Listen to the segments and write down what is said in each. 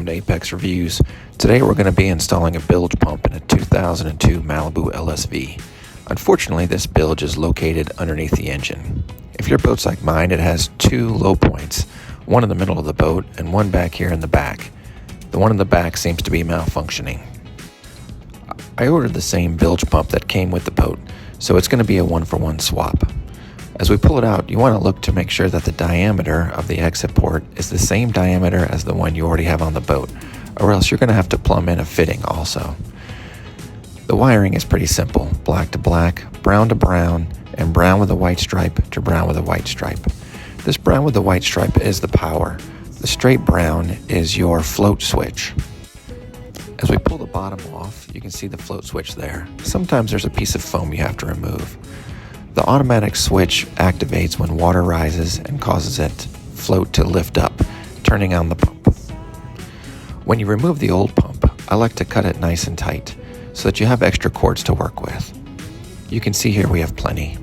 welcome to Apex Reviews. Today we're going to be installing a bilge pump in a 2002 Malibu LSV. Unfortunately, this bilge is located underneath the engine. If your boat's like mine, it has two low points, one in the middle of the boat and one back here in the back. The one in the back seems to be malfunctioning. I ordered the same bilge pump that came with the boat, so it's going to be a one-for-one swap. As we pull it out, you want to look to make sure that the diameter of the exit port is the same diameter as the one you already have on the boat, or else you're going to have to plumb in a fitting also. The wiring is pretty simple: black to black, brown to brown, and brown with a white stripe to brown with a white stripe. This brown with the white stripe is the power. The straight brown is your float switch. As we pull the bottom off, you can see the float switch there. Sometimes there's a piece of foam you have to remove. The automatic switch activates when water rises and causes it float to lift up, turning on the pump. When you remove the old pump, I like to cut it nice and tight so that you have extra cords to work with. You can see here we have plenty.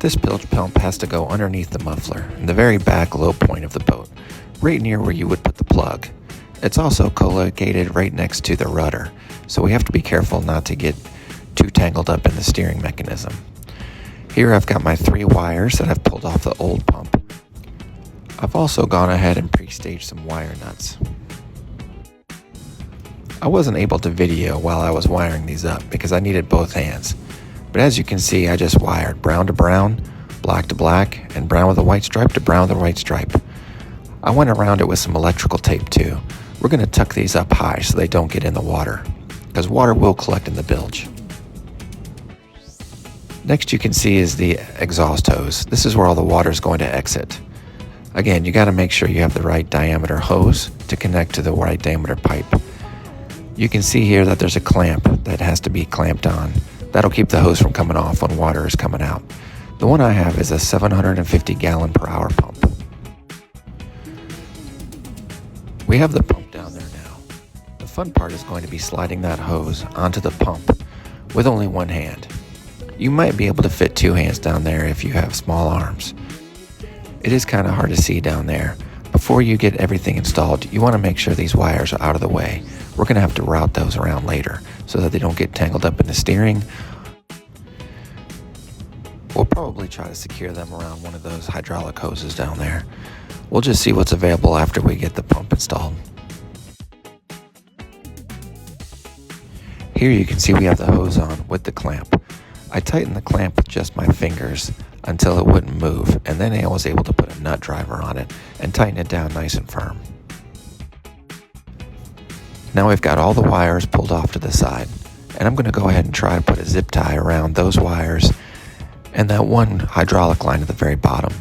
This bilge pump has to go underneath the muffler in the very back low point of the boat, right near where you would put the plug. It's also co-located right next to the rudder, so we have to be careful not to get too tangled up in the steering mechanism. Here I've got my 3 wires that I've pulled off the old pump. I've also gone ahead and pre-staged some wire nuts. I wasn't able to video while I was wiring these up because I needed both hands. But as you can see, I just wired brown to brown, black to black, and brown with a white stripe to brown with a white stripe. I went around it with some electrical tape too. We're going to tuck these up high so they don't get in the water, because water will collect in the bilge. Next you can see is the exhaust hose. This is where all the water is going to exit. Again, you got to make sure you have the right diameter hose to connect to the right diameter pipe. You can see here that there's a clamp that has to be clamped on. That'll keep the hose from coming off when water is coming out. The one I have is a 750 gallon per hour pump. We have the pump down there now. The fun part is going to be sliding that hose onto the pump with only one hand. You might be able to fit 2 hands down there if you have small arms. It is kind of hard to see down there. Before you get everything installed, you want to make sure these wires are out of the way. We're going to have to route those around later so that they don't get tangled up in the steering. We'll probably try to secure them around one of those hydraulic hoses down there. We'll just see what's available after we get the pump installed. Here you can see we have the hose on with the clamp. I tightened the clamp with just my fingers until it wouldn't move, and then I was able to put a nut driver on it and tighten it down nice and firm. Now we've got all the wires pulled off to the side, and I'm going to go ahead and try to put a zip tie around those wires and that one hydraulic line at the very bottom.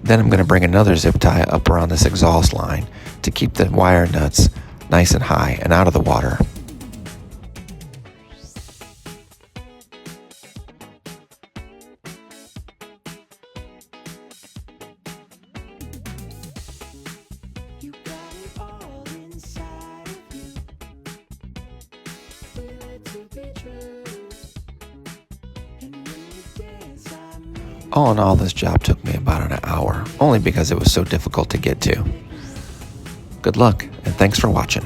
Then I'm going to bring another zip tie up around this exhaust line to keep the wire nuts nice and high and out of the water. All in all, this job took me about an hour, only because it was so difficult to get to. Good luck, and thanks for watching.